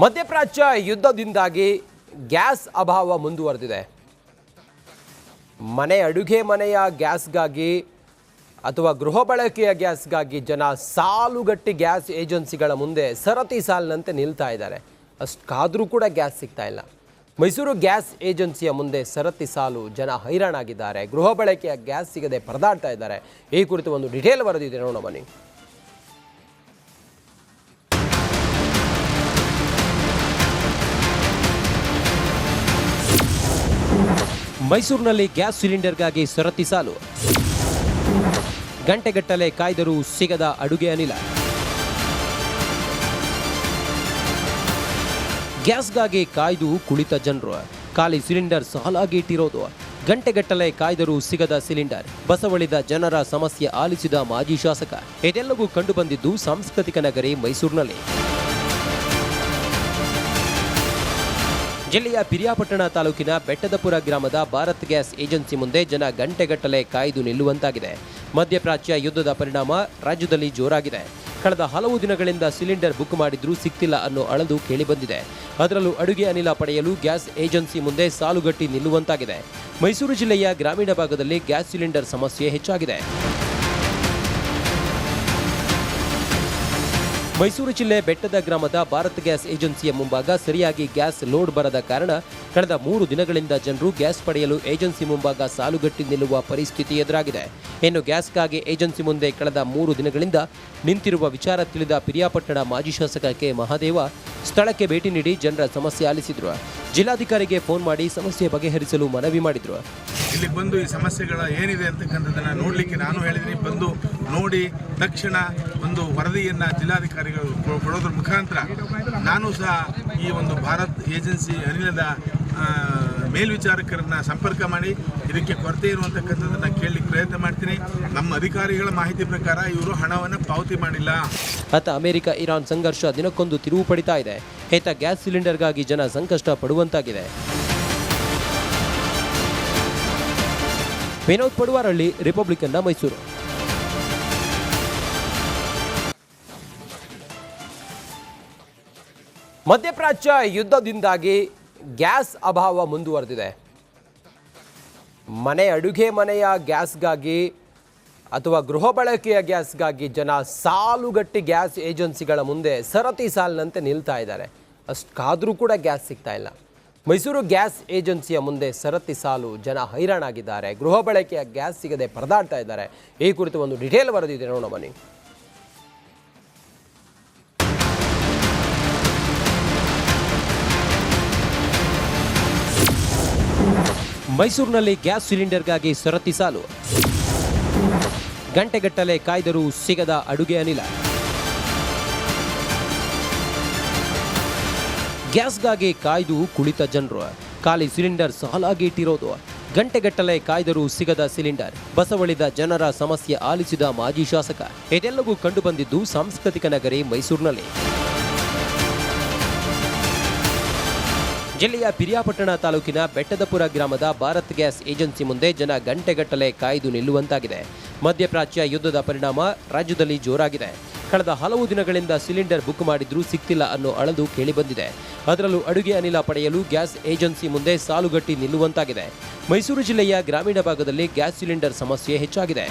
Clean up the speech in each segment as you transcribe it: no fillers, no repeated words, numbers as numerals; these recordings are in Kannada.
ಮಧ್ಯಪ್ರಾಚ್ಯ ಯುದ್ಧದಿಂದಾಗಿ ಗ್ಯಾಸ್ ಅಭಾವ ಮುಂದುವರೆದಿದೆ. ಅಡುಗೆ ಮನೆಯ ಗ್ಯಾಸ್ಗಾಗಿ ಅಥವಾ ಗೃಹ ಬಳಕೆಯ ಗ್ಯಾಸ್ಗಾಗಿ ಜನ ಸಾಲುಗಟ್ಟಿ ಗ್ಯಾಸ್ ಏಜೆನ್ಸಿಗಳ ಮುಂದೆ ಸರತಿ ಸಾಲಿನಂತೆ ನಿಲ್ತಾ ಇದ್ದಾರೆ. ಅಷ್ಟಾದರೂ ಕೂಡ ಗ್ಯಾಸ್ ಸಿಗ್ತಾ ಇಲ್ಲ. ಮೈಸೂರು ಗ್ಯಾಸ್ ಏಜೆನ್ಸಿಯ ಮುಂದೆ ಸರತಿ ಸಾಲು, ಜನ ಹೈರಾಣಾಗಿದ್ದಾರೆ. ಗೃಹ ಬಳಕೆಯ ಗ್ಯಾಸ್ ಸಿಗದೆ ಪರದಾಡ್ತಾ ಇದ್ದಾರೆ. ಈ ಕುರಿತು ಒಂದು ಡಿಟೇಲ್ ವರದಿದೆ, ನೋಡೋಣ ಬನ್ನಿ. ಮೈಸೂರಿನಲ್ಲಿ ಗ್ಯಾಸ್ ಸಿಲಿಂಡರ್ಗಾಗಿ ಸರತಿ ಸಾಲು, ಗಂಟೆಗಟ್ಟಲೆ ಕಾಯ್ದರೂ ಸಿಗದ ಅಡುಗೆ ಅನಿಲ. ಗ್ಯಾಸ್ಗಾಗಿ ಕಾಯ್ದು ಕುಳಿತ ಜನರು, ಖಾಲಿ ಸಿಲಿಂಡರ್ ಸಾಲಾಗಿ ಇಟ್ಟಿರೋದು. ಗಂಟೆಗಟ್ಟಲೆ ಕಾಯ್ದರೂ ಸಿಗದ ಸಿಲಿಂಡರ್, ಬಸವಳಿದ ಜನರ ಸಮಸ್ಯೆ ಆಲಿಸಿದ ಮಾಜಿ ಶಾಸಕ. ಇದೆಲ್ಲವೂ ಕಂಡುಬಂದಿದ್ದು ಸಾಂಸ್ಕೃತಿಕ ನಗರಿ ಮೈಸೂರಿನಲ್ಲಿ. ಜಿಲ್ಲೆಯ ಪಿರಿಯಾಪಟ್ಟಣ ತಾಲೂಕಿನ ಬೆಟ್ಟದಪುರ ಗ್ರಾಮದ ಭಾರತ್ ಗ್ಯಾಸ್ ಏಜೆನ್ಸಿ ಮುಂದೆ ಜನ ಗಂಟೆಗಟ್ಟಲೆ ಕಾಯ್ದು ನಿಲ್ಲುವಂತಾಗಿದೆ. ಮಧ್ಯಪ್ರಾಚ್ಯ ಯುದ್ಧದ ಪರಿಣಾಮ ರಾಜ್ಯದಲ್ಲಿ ಜೋರಾಗಿದೆ. ಕಳೆದ ಹಲವು ದಿನಗಳಿಂದ ಸಿಲಿಂಡರ್ ಬುಕ್ ಮಾಡಿದ್ರೂ ಸಿಗ್ತಿಲ್ಲ ಅನ್ನೋ ಅಳಲು ಕೇಳಿಬಂದಿದೆ. ಅದರಲ್ಲೂ ಅಡುಗೆ ಅನಿಲ ಪಡೆಯಲು ಗ್ಯಾಸ್ ಏಜೆನ್ಸಿ ಮುಂದೆ ಸಾಲುಗಟ್ಟಿ ನಿಲ್ಲುವಂತಾಗಿದೆ. ಮೈಸೂರು ಜಿಲ್ಲೆಯ ಗ್ರಾಮೀಣ ಭಾಗದಲ್ಲಿ ಗ್ಯಾಸ್ ಸಿಲಿಂಡರ್ ಸಮಸ್ಯೆ ಹೆಚ್ಚಾಗಿದೆ. ಮೈಸೂರು ಜಿಲ್ಲೆ ಬೆಟ್ಟದ ಗ್ರಾಮದ ಭಾರತ್ ಗ್ಯಾಸ್ ಏಜೆನ್ಸಿಯ ಮುಂಭಾಗ ಸರಿಯಾಗಿ ಗ್ಯಾಸ್ ಲೋಡ್ ಬರದ ಕಾರಣ ಕಳೆದ 3 ದಿನಗಳಿಂದ ಜನರು ಗ್ಯಾಸ್ ಪಡೆಯಲು ಏಜೆನ್ಸಿ ಮುಂಭಾಗ ಸಾಲುಗಟ್ಟಿ ನಿಲ್ಲುವ ಪರಿಸ್ಥಿತಿ ಎದುರಾಗಿದೆ. ಇನ್ನು ಗ್ಯಾಸ್ಗಾಗಿ ಏಜೆನ್ಸಿ ಮುಂದೆ ಕಳೆದ 3 ದಿನಗಳಿಂದ ನಿಂತಿರುವ ವಿಚಾರ ತಿಳಿದ ಪಿರಿಯಾಪಟ್ಟಣ ಮಾಜಿ ಶಾಸಕ ಕೆ ಮಹಾದೇವ ಸ್ಥಳಕ್ಕೆ ಭೇಟಿ ನೀಡಿ ಜನರ ಸಮಸ್ಯೆ ಆಲಿಸಿದ್ರು. ಜಿಲ್ಲಾಧಿಕಾರಿಗೆ ಫೋನ್ ಮಾಡಿ ಸಮಸ್ಯೆ ಬಗೆಹರಿಸಲು ಮನವಿ ಮಾಡಿದ್ರು. ಇಲ್ಲಿ ಬಂದು ಈ ಸಮಸ್ಯೆಗಳ ಏನಿದೆ ಅಂತಕ್ಕಂಥದ್ದನ್ನು ನೋಡಲಿಕ್ಕೆ ನಾನು ಹೇಳಿದ್ದೀನಿ. ಬಂದು ನೋಡಿ ತಕ್ಷಣ ಒಂದು ವರದಿಯನ್ನು ಜಿಲ್ಲಾಧಿಕಾರಿಗಳು ಕೊಡೋದ್ರ ಮುಖಾಂತರ ನಾನು ಸಹ ಈ ಒಂದು ಭಾರತ್ ಏಜೆನ್ಸಿ ಅನಿಲದ ಮೇಲ್ವಿಚಾರಕರನ್ನ ಸಂಪರ್ಕ ಮಾಡಿ ಇದಕ್ಕೆ ಕೊರತೆ ಇರುವಂತಕ್ಕಂಥದ್ದನ್ನು ಕೇಳಲಿಕ್ಕೆ ಪ್ರಯತ್ನ ಮಾಡ್ತೀನಿ. ನಮ್ಮ ಅಧಿಕಾರಿಗಳ ಮಾಹಿತಿ ಪ್ರಕಾರ ಇವರು ಹಣವನ್ನು ಪಾವತಿ ಮಾಡಿಲ್ಲ. ಅತ್ತ ಅಮೆರಿಕ ಇರಾನ್ ಸಂಘರ್ಷ ದಿನಕ್ಕೊಂದು ತಿರುವು ಪಡಿತಾ ಇದೆ. ಹೇತ ಗ್ಯಾಸ್ ಸಿಲಿಂಡರ್ಗಾಗಿ ಜನ ಸಂಕಷ್ಟ ಪಡುವಂತಾಗಿದೆ. ವಿನೋದ್ ಪಡುವಾರಳ್ಳಿ, ರಿಪಬ್ಲಿಕನ್ ಮೈಸೂರು. ಮಧ್ಯಪ್ರಾಚ್ಯ ಯುದ್ಧದಿಂದಾಗಿ ಗ್ಯಾಸ್ ಅಭಾವ ಮುಂದುವರೆದಿದೆ. ಅಡುಗೆ ಮನೆಯ ಗ್ಯಾಸ್ಗಾಗಿ ಅಥವಾ ಗೃಹ ಬಳಕೆಯ ಗ್ಯಾಸ್ಗಾಗಿ ಜನ ಸಾಲುಗಟ್ಟಿ ಗ್ಯಾಸ್ ಏಜೆನ್ಸಿಗಳ ಮುಂದೆ ಸರತಿ ಸಾಲಿನಂತೆ ನಿಲ್ತಾ ಇದ್ದಾರೆ. ಅಷ್ಟಾದರೂ ಕೂಡ ಗ್ಯಾಸ್ ಸಿಗ್ತಾ ಇಲ್ಲ. ಮೈಸೂರು ಗ್ಯಾಸ್ ಏಜೆನ್ಸಿಯ ಮುಂದೆ ಸರತಿ ಸಾಲು, ಜನ ಹೈರಾಣಾಗಿದ್ದಾರೆ. ಗೃಹ ಬಳಕೆಯ ಗ್ಯಾಸ್ ಸಿಗದೆ ಪರದಾಡ್ತಾ ಇದ್ದಾರೆ. ಈ ಕುರಿತು ಒಂದು ಡಿಟೇಲ್ ವರದಿದೆ, ನೋಡೋಣ ಬನ್ನಿ. ಮೈಸೂರಿನಲ್ಲಿ ಗ್ಯಾಸ್ ಸಿಲಿಂಡರ್ಗಾಗಿ ಸರತಿ ಸಾಲು, ಗಂಟೆಗಟ್ಟಲೆ ಕಾಯ್ದರೂ ಸಿಗದ ಅಡುಗೆ ಅನಿಲ. ಗ್ಯಾಸ್ಗಾಗಿ ಕಾಯ್ದು ಕುಳಿತ ಜನರು, ಖಾಲಿ ಸಿಲಿಂಡರ್ ಸಾಲಾಗಿ ಇಟ್ಟಿರೋದು. ಗಂಟೆಗಟ್ಟಲೆ ಕಾಯ್ದರೂ ಸಿಗದ ಸಿಲಿಂಡರ್, ಬಸವಳಿದ ಜನರ ಸಮಸ್ಯೆ ಆಲಿಸಿದ ಮಾಜಿ ಶಾಸಕ. ಇದೆಲ್ಲವೂ ಕಂಡುಬಂದಿದ್ದು ಸಾಂಸ್ಕೃತಿಕ ನಗರಿ ಮೈಸೂರಿನಲ್ಲಿ. ಜಿಲ್ಲೆಯ ಪಿರಿಯಾಪಟ್ಟಣ ತಾಲೂಕಿನ ಬೆಟ್ಟದಪುರ ಗ್ರಾಮದ ಭಾರತ್ ಗ್ಯಾಸ್ ಏಜೆನ್ಸಿ ಮುಂದೆ ಜನ ಗಂಟೆಗಟ್ಟಲೆ ಕಾಯ್ದು ನಿಲ್ಲುವಂತಾಗಿದೆ. ಮಧ್ಯಪ್ರಾಚ್ಯ ಯುದ್ಧದ ಪರಿಣಾಮ ರಾಜ್ಯದಲ್ಲಿ ಜೋರಾಗಿದೆ. ಕಳೆದ ಹಲವು ದಿನಗಳಿಂದ ಸಿಲಿಂಡರ್ ಬುಕ್ ಮಾಡಿದ್ರೂ ಸಿಗ್ತಿಲ್ಲ ಅನ್ನೋ ಅಳಲು ಕೇಳಿಬಂದಿದೆ. ಅದರಲ್ಲೂ ಅಡುಗೆ ಅನಿಲ ಪಡೆಯಲು ಗ್ಯಾಸ್ ಏಜೆನ್ಸಿ ಮುಂದೆ ಸಾಲುಗಟ್ಟಿ ನಿಲ್ಲುವಂತಾಗಿದೆ. ಮೈಸೂರು ಜಿಲ್ಲೆಯ ಗ್ರಾಮೀಣ ಭಾಗದಲ್ಲಿ ಗ್ಯಾಸ್ ಸಿಲಿಂಡರ್ ಸಮಸ್ಯೆ ಹೆಚ್ಚಾಗಿದೆ.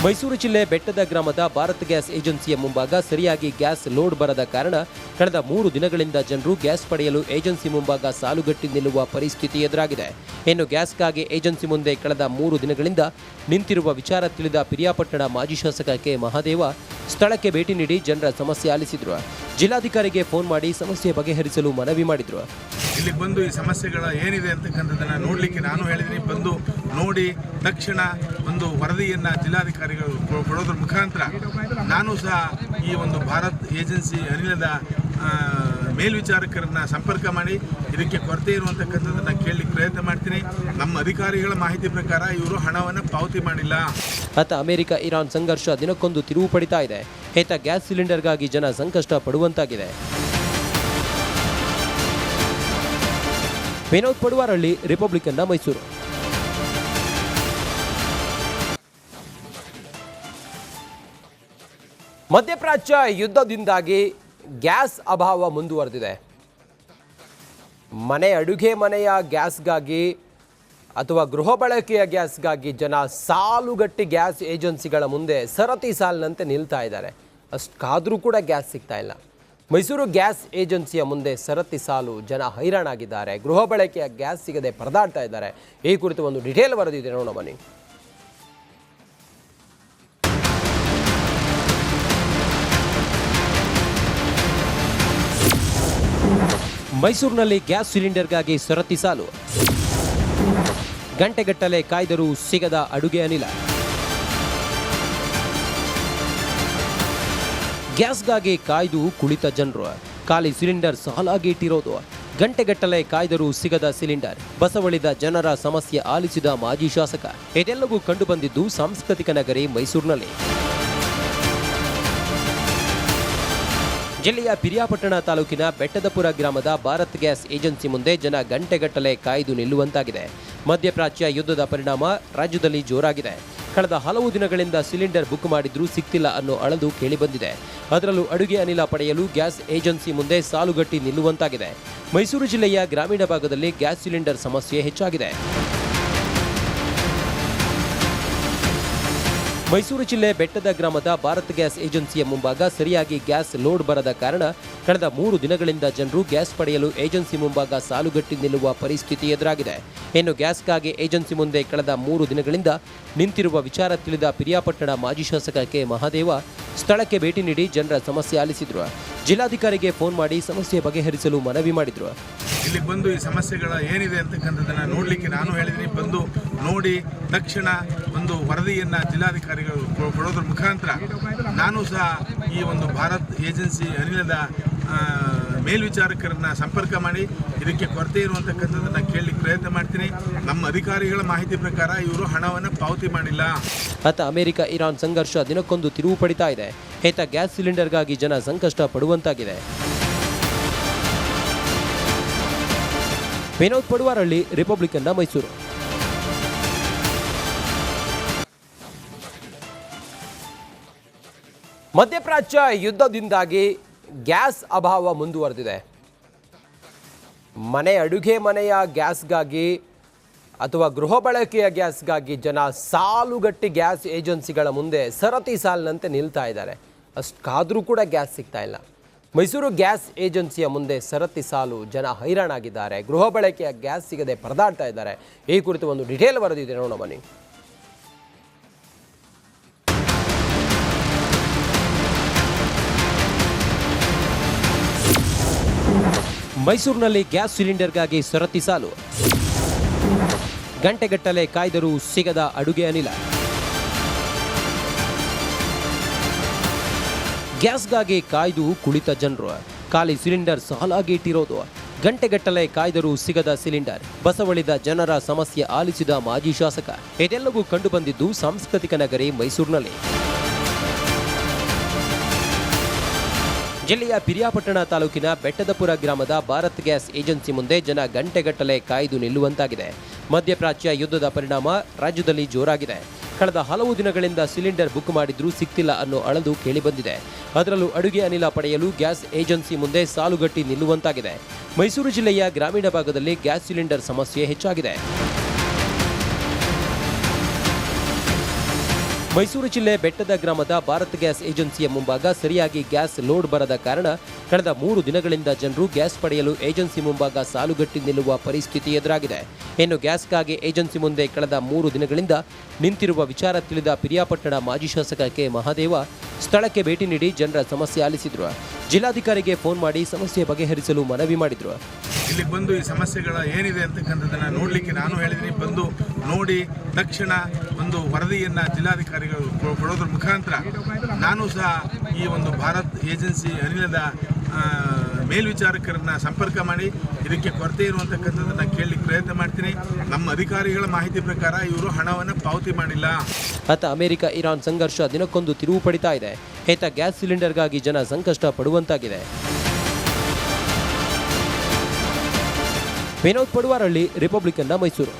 ಮೈಸೂರು ಜಿಲ್ಲೆ ಬೆಟ್ಟದ ಗ್ರಾಮದ ಭಾರತ್ ಗ್ಯಾಸ್ ಏಜೆನ್ಸಿಯ ಮುಂಭಾಗ ಸರಿಯಾಗಿ ಗ್ಯಾಸ್ ಲೋಡ್ ಬರದ ಕಾರಣ ಕಳೆದ 3 ದಿನಗಳಿಂದ ಜನರು ಗ್ಯಾಸ್ ಪಡೆಯಲು ಏಜೆನ್ಸಿ ಮುಂಭಾಗ ಸಾಲುಗಟ್ಟಿ ನಿಲ್ಲುವ ಪರಿಸ್ಥಿತಿ ಎದುರಾಗಿದೆ. ಇನ್ನು ಗ್ಯಾಸ್ಗಾಗಿ ಏಜೆನ್ಸಿ ಮುಂದೆ ಕಳೆದ 3 ದಿನಗಳಿಂದ ನಿಂತಿರುವ ವಿಚಾರ ತಿಳಿದ ಪಿರಿಯಾಪಟ್ಟಣ ಮಾಜಿ ಶಾಸಕ ಕೆ ಮಹಾದೇವ ಸ್ಥಳಕ್ಕೆ ಭೇಟಿ ನೀಡಿ ಜನರ ಸಮಸ್ಯೆ ಆಲಿಸಿದ್ರು. ಜಿಲ್ಲಾಧಿಕಾರಿಗೆ ಫೋನ್ ಮಾಡಿ ಸಮಸ್ಯೆ ಬಗೆಹರಿಸಲು ಮನವಿ ಮಾಡಿದ್ರು. ಇಲ್ಲಿ ಬಂದು ಈ ಸಮಸ್ಯೆಗಳ ಏನಿದೆ ಅಂತಕ್ಕಂಥದ್ದನ್ನು ನೋಡಲಿಕ್ಕೆ ನಾನು ಹೇಳಿದ್ದೀನಿ. ಬಂದು ನೋಡಿ ತಕ್ಷಣ ಒಂದು ವರದಿಯನ್ನು ಜಿಲ್ಲಾಧಿಕಾರಿಗಳು ಕೊಡೋದ್ರ ಮುಖಾಂತರ ನಾನು ಸಹ ಈ ಒಂದು ಭಾರತ್ ಏಜೆನ್ಸಿ ಅನಿಲದ ಮೇಲ್ವಿಚಾರಕರನ್ನ ಸಂಪರ್ಕ ಮಾಡಿ ಇದಕ್ಕೆ ಕೊರತೆ ಇರುವಂತಕ್ಕಂಥದ್ದನ್ನು ಕೇಳಲಿಕ್ಕೆ ಪ್ರಯತ್ನ ಮಾಡ್ತೀನಿ. ನಮ್ಮ ಅಧಿಕಾರಿಗಳ ಮಾಹಿತಿ ಪ್ರಕಾರ ಇವರು ಹಣವನ್ನು ಪಾವತಿ ಮಾಡಿಲ್ಲ. ಅತ್ತ ಅಮೆರಿಕ ಇರಾನ್ ಸಂಘರ್ಷ ದಿನಕ್ಕೊಂದು ತಿರುವು ಪಡಿತಾ ಇದೆ. ಹೇತ ಗ್ಯಾಸ್ ಸಿಲಿಂಡರ್ಗಾಗಿ ಜನ ಸಂಕಷ್ಟ ಪಡುವಂತಾಗಿದೆ. ವಿನೋದ್ ಪಡುವಾರಳ್ಳಿ, ರಿಪಬ್ಲಿಕನ್ ಮೈಸೂರು. ಮಧ್ಯಪ್ರಾಚ್ಯ ಯುದ್ಧದಿಂದಾಗಿ ಗ್ಯಾಸ್ ಅಭಾವ ಮುಂದುವರೆದಿದೆ. ಅಡುಗೆ ಮನೆಯ ಗ್ಯಾಸ್ಗಾಗಿ ಅಥವಾ ಗೃಹ ಬಳಕೆಯ ಗ್ಯಾಸ್ಗಾಗಿ ಜನ ಸಾಲುಗಟ್ಟಿ ಗ್ಯಾಸ್ ಏಜೆನ್ಸಿಗಳ ಮುಂದೆ ಸರತಿ ಸಾಲಿನಂತೆ ನಿಲ್ತಾ ಇದ್ದಾರೆ. ಅಷ್ಟಾದರೂ ಕೂಡ ಗ್ಯಾಸ್ ಸಿಗ್ತಾ ಇಲ್ಲ. ಮೈಸೂರು ಗ್ಯಾಸ್ ಏಜೆನ್ಸಿಯ ಮುಂದೆ ಸರತಿ ಸಾಲು, ಜನ ಹೈರಾಣಾಗಿದ್ದಾರೆ. ಗೃಹ ಬಳಕೆಯ ಗ್ಯಾಸ್ ಸಿಗದೆ ಪರದಾಡ್ತಾ ಇದ್ದಾರೆ. ಈ ಕುರಿತು ಒಂದು ಡಿಟೇಲ್ ವರದಿ ಇದೆ, ನೋಡೋಣ ಬನ್ನಿ. ಮೈಸೂರಿನಲ್ಲಿ ಗ್ಯಾಸ್ ಸಿಲಿಂಡರ್ಗಾಗಿ ಸರತಿ ಸಾಲು, ಗಂಟೆಗಟ್ಟಲೆ ಕಾಯ್ದರೂ ಸಿಗದ ಅಡುಗೆ ಅನಿಲ. ಗ್ಯಾಸ್ಗಾಗಿ ಕಾಯ್ದು ಕುಳಿತ ಜನರು, ಖಾಲಿ ಸಿಲಿಂಡರ್ ಸಾಲಾಗಿ ಇಟ್ಟಿರೋದು. ಗಂಟೆಗಟ್ಟಲೆ ಕಾಯ್ದರೂ ಸಿಗದ ಸಿಲಿಂಡರ್, ಬಸವಳಿದ ಜನರ ಸಮಸ್ಯೆ ಆಲಿಸಿದ ಮಾಜಿ ಶಾಸಕ. ಇದೆಲ್ಲವೂ ಕಂಡುಬಂದಿದ್ದು ಸಾಂಸ್ಕೃತಿಕ ನಗರಿ ಮೈಸೂರಿನಲ್ಲಿ. ಜಿಲ್ಲೆಯ ಪಿರಿಯಾಪಟ್ಟಣ ತಾಲೂಕಿನ ಬೆಟ್ಟದಪುರ ಗ್ರಾಮದ ಭಾರತ್ ಗ್ಯಾಸ್ ಏಜೆನ್ಸಿ ಮುಂದೆ ಜನ ಗಂಟೆಗಟ್ಟಲೆ ಕಾಯ್ದು ನಿಲ್ಲುವಂತಾಗಿದೆ. ಮಧ್ಯಪ್ರಾಚ್ಯ ಯುದ್ಧದ ಪರಿಣಾಮ ರಾಜ್ಯದಲ್ಲಿ ಜೋರಾಗಿದೆ. ಕಳೆದ ಹಲವು ದಿನಗಳಿಂದ ಸಿಲಿಂಡರ್ ಬುಕ್ ಮಾಡಿದ್ರೂ ಸಿಗ್ತಿಲ್ಲ ಅನ್ನೋ ಅಳಲು ಕೇಳಿಬಂದಿದೆ. ಅದರಲ್ಲೂ ಅಡುಗೆ ಅನಿಲ ಪಡೆಯಲು ಗ್ಯಾಸ್ ಏಜೆನ್ಸಿ ಮುಂದೆ ಸಾಲುಗಟ್ಟಿ ನಿಲ್ಲುವಂತಾಗಿದೆ. ಮೈಸೂರು ಜಿಲ್ಲೆಯ ಗ್ರಾಮೀಣ ಭಾಗದಲ್ಲಿ ಗ್ಯಾಸ್ ಸಿಲಿಂಡರ್ ಸಮಸ್ಯೆ ಹೆಚ್ಚಾಗಿದೆ. ಮೈಸೂರು ಜಿಲ್ಲೆ ಬೆಟ್ಟದ ಗ್ರಾಮದ ಭಾರತ್ ಗ್ಯಾಸ್ ಏಜೆನ್ಸಿಯ ಮುಂಭಾಗ ಸರಿಯಾಗಿ ಗ್ಯಾಸ್ ಲೋಡ್ ಬರದ ಕಾರಣ ಕಳೆದ 3 ದಿನಗಳಿಂದ ಜನರು ಗ್ಯಾಸ್ ಪಡೆಯಲು ಏಜೆನ್ಸಿ ಮುಂಭಾಗ ಸಾಲುಗಟ್ಟಿ ನಿಲ್ಲುವ ಪರಿಸ್ಥಿತಿ ಎದುರಾಗಿದೆ. ಇನ್ನು ಗ್ಯಾಸ್ಗಾಗಿ ಏಜೆನ್ಸಿ ಮುಂದೆ ಕಳೆದ 3 ದಿನಗಳಿಂದ ನಿಂತಿರುವ ವಿಚಾರ ತಿಳಿದ ಪಿರಿಯಾಪಟ್ಟಣ ಮಾಜಿ ಶಾಸಕ ಕೆ ಮಹಾದೇವ ಸ್ಥಳಕ್ಕೆ ಭೇಟಿ ನೀಡಿ ಜನರ ಸಮಸ್ಯೆ ಆಲಿಸಿದ್ರು. ಜಿಲ್ಲಾಧಿಕಾರಿಗೆ ಫೋನ್ ಮಾಡಿ ಸಮಸ್ಯೆ ಬಗೆಹರಿಸಲು ಮನವಿ ಮಾಡಿದ್ರು. ಇಲ್ಲಿ ಬಂದು ಈ ಸಮಸ್ಯೆಗಳ ಏನಿದೆ ಅಂತಕ್ಕಂಥದ್ದನ್ನ ನೋಡ್ಲಿಕ್ಕೆ ನಾನು ಹೇಳಿದ್ದೀನಿ. ಬಂದು ನೋಡಿ ತಕ್ಷಣ ಒಂದು ವರದಿಯನ್ನ ಜಿಲ್ಲಾಧಿಕಾರಿಗಳು ಕೊಡೋದ್ರ ಮುಖಾಂತರ ನಾನು ಸಹ ಈ ಒಂದು ಭಾರತ್ ಏಜೆನ್ಸಿ ಅನಿಲದ ಮೇಲ್ವಿಚಾರಕರನ್ನ ಸಂಪರ್ಕ ಮಾಡಿ ಇದಕ್ಕೆ ಕೊರತೆ ಇರುವಂತಕ್ಕಂಥದ್ದನ್ನ ಕೇಳಲಿಕ್ಕೆ ಪ್ರಯತ್ನ ಮಾಡ್ತೀನಿ. ನಮ್ಮ ಅಧಿಕಾರಿಗಳ ಮಾಹಿತಿ ಪ್ರಕಾರ ಇವರು ಹಣವನ್ನು ಪಾವತಿ ಮಾಡಿಲ್ಲ. ಅತ್ತ ಅಮೆರಿಕ ಇರಾನ್ ಸಂಘರ್ಷ ದಿನಕ್ಕೊಂದು ತಿರುವು ಪಡಿತಾ ಇದೆ. ಹೇತ ಗ್ಯಾಸ್ ಸಿಲಿಂಡರ್ಗಾಗಿ ಜನ ಸಂಕಷ್ಟ ಪಡುವಂತಾಗಿದೆ. ವಿನೋದ್ ಪಡುವಾರಳ್ಳಿ, ರಿಪಬ್ಲಿಕನ್ನ, ಮೈಸೂರು. ಮಧ್ಯಪ್ರಾಚ್ಯ ಯುದ್ಧದಿಂದಾಗಿ ಗ್ಯಾಸ್ ಅಭಾವ ಮುಂದುವರೆದಿದೆ. ಅಡುಗೆ ಮನೆಯ ಗ್ಯಾಸ್ಗಾಗಿ ಅಥವಾ ಗೃಹ ಬಳಕೆಯ ಗ್ಯಾಸ್ಗಾಗಿ ಜನ ಸಾಲುಗಟ್ಟಿ ಗ್ಯಾಸ್ ಏಜೆನ್ಸಿಗಳ ಮುಂದೆ ಸರತಿ ಸಾಲಿನಂತೆ ನಿಲ್ತಾ ಇದ್ದಾರೆ. ಅಷ್ಟಾದರೂ ಕೂಡ ಗ್ಯಾಸ್ ಸಿಗ್ತಾ ಇಲ್ಲ. ಮೈಸೂರು ಗ್ಯಾಸ್ ಏಜೆನ್ಸಿಯ ಮುಂದೆ ಸರತಿ ಸಾಲು, ಜನ ಹೈರಾಣಾಗಿದ್ದಾರೆ. ಗೃಹ ಬಳಕೆಯ ಗ್ಯಾಸ್ ಸಿಗದೆ ಪರದಾಡ್ತಾ ಇದ್ದಾರೆ. ಈ ಕುರಿತು ಒಂದು ಡಿಟೇಲ್ ವರದಿ ಇದೆ, ನೋಡೋಣ ಬನ್ನಿ. ಮೈಸೂರಿನಲ್ಲಿ ಗ್ಯಾಸ್ ಸಿಲಿಂಡರ್ಗಾಗಿ ಸರತಿ ಸಾಲು, ಗಂಟೆಗಟ್ಟಲೆ ಕಾಯ್ದರೂ ಸಿಗದ ಅಡುಗೆ ಅನಿಲ. ಗ್ಯಾಸ್ಗಾಗಿ ಕಾಯ್ದು ಕುಳಿತ ಜನರು, ಖಾಲಿ ಸಿಲಿಂಡರ್ ಸಾಲಾಗಿ ಇಟ್ಟಿರೋದು. ಗಂಟೆಗಟ್ಟಲೆ ಕಾಯ್ದರೂ ಸಿಗದ ಸಿಲಿಂಡರ್, ಬಸವಳಿದ ಜನರ ಸಮಸ್ಯೆ ಆಲಿಸಿದ ಮಾಜಿ ಶಾಸಕ. ಇದೆಲ್ಲವೂ ಕಂಡುಬಂದಿದ್ದು ಸಾಂಸ್ಕೃತಿಕ ನಗರಿ ಮೈಸೂರಿನಲ್ಲಿ. ಜಿಲ್ಲೆಯ ಪಿರಿಯಾಪಟ್ಟಣ ತಾಲೂಕಿನ ಬೆಟ್ಟದಪುರ ಗ್ರಾಮದ ಭಾರತ್ ಗ್ಯಾಸ್ ಏಜೆನ್ಸಿ ಮುಂದೆ ಜನ ಗಂಟೆಗಟ್ಟಲೆ ಕಾಯ್ದು ನಿಲ್ಲುವಂತಾಗಿದೆ. ಮಧ್ಯಪ್ರಾಚ್ಯ ಯುದ್ಧದ ಪರಿಣಾಮ ರಾಜ್ಯದಲ್ಲಿ ಜೋರಾಗಿದೆ. ಕಳೆದ ಹಲವು ದಿನಗಳಿಂದ ಸಿಲಿಂಡರ್ ಬುಕ್ ಮಾಡಿದ್ರೂ ಸಿಗ್ತಿಲ್ಲ ಅನ್ನೋ ಅಳಲು ಕೇಳಿಬಂದಿದೆ. ಅದರಲ್ಲೂ ಅಡುಗೆ ಅನಿಲ ಪಡೆಯಲು ಗ್ಯಾಸ್ ಏಜೆನ್ಸಿ ಮುಂದೆ ಸಾಲುಗಟ್ಟಿ ನಿಲ್ಲುವಂತಾಗಿದೆ. ಮೈಸೂರು ಜಿಲ್ಲೆಯ ಗ್ರಾಮೀಣ ಭಾಗದಲ್ಲಿ ಗ್ಯಾಸ್ ಸಿಲಿಂಡರ್ ಸಮಸ್ಯೆ ಹೆಚ್ಚಾಗಿದೆ. ಮೈಸೂರು ಜಿಲ್ಲೆ ಬೆಟ್ಟದ ಗ್ರಾಮದ ಭಾರತ್ ಗ್ಯಾಸ್ ಏಜೆನ್ಸಿಯ ಮುಂಭಾಗ ಸರಿಯಾಗಿ ಗ್ಯಾಸ್ ಲೋಡ್ ಬರದ ಕಾರಣ ಕಳೆದ 3 ದಿನಗಳಿಂದ ಜನರು ಗ್ಯಾಸ್ ಪಡೆಯಲು ಏಜೆನ್ಸಿ ಮುಂಭಾಗ ಸಾಲುಗಟ್ಟಿ ನಿಲ್ಲುವ ಪರಿಸ್ಥಿತಿ ಎದುರಾಗಿದೆ. ಇನ್ನು ಗ್ಯಾಸ್ಗಾಗಿ ಏಜೆನ್ಸಿ ಮುಂದೆ ಕಳೆದ 3 ದಿನಗಳಿಂದ ನಿಂತಿರುವ ವಿಚಾರ ತಿಳಿದ ಪಿರಿಯಾಪಟ್ಟಣ ಮಾಜಿ ಶಾಸಕ ಕೆ ಮಹಾದೇವ ಸ್ಥಳಕ್ಕೆ ಭೇಟಿ ನೀಡಿ ಜನರ ಸಮಸ್ಯೆ ಆಲಿಸಿದ್ರು. ಜಿಲ್ಲಾಧಿಕಾರಿಗೆ ಫೋನ್ ಮಾಡಿ ಸಮಸ್ಯೆ ಬಗೆಹರಿಸಲು ಮನವಿ ಮಾಡಿದ್ರು. ಇಲ್ಲಿ ಬಂದು ಈ ಸಮಸ್ಯೆಗಳ ಏನಿದೆ ಅಂತಕ್ಕಂಥದ್ದನ್ನ ನೋಡ್ಲಿಕ್ಕೆ ನಾನು ಹೇಳಿದ್ದೀನಿ. ಬಂದು ನೋಡಿ ತಕ್ಷಣ ಒಂದು ವರದಿಯನ್ನ ಜಿಲ್ಲಾಧಿಕಾರಿಗಳು ಕೊಡೋದ್ರ ಮುಖಾಂತರ ನಾನು ಸಹ ಈ ಒಂದು ಭಾರತ್ ಏಜೆನ್ಸಿ ಅನಿಲದ ಮೇಲ್ವಿಚಾರಕರನ್ನ ಸಂಪರ್ಕ ಮಾಡಿ ಇದಕ್ಕೆ ಕೊರತೆ ಇರುವಂತಕ್ಕಂಥದ್ದನ್ನ ಕೇಳಲಿಕ್ಕೆ ಪ್ರಯತ್ನ ಮಾಡ್ತೀನಿ. ನಮ್ಮ ಅಧಿಕಾರಿಗಳ ಮಾಹಿತಿ ಪ್ರಕಾರ ಇವರು ಹಣವನ್ನು ಪಾವತಿ ಮಾಡಿಲ್ಲ. ಅತ್ತ ಅಮೆರಿಕ ಇರಾನ್ ಸಂಘರ್ಷ ದಿನಕ್ಕೊಂದು ತಿರುವು ಪಡಿತಾ ಇದೆ. ಹೇತ ಗ್ಯಾಸ್ ಸಿಲಿಂಡರ್ಗಾಗಿ ಜನ ಸಂಕಷ್ಟ ಪಡುವಂತಾಗಿದೆ. ವಿನೋದ್ ಪಡುವಾರಳ್ಳಿ, ರಿಪಬ್ಲಿಕನ್ನ, ಮೈಸೂರು.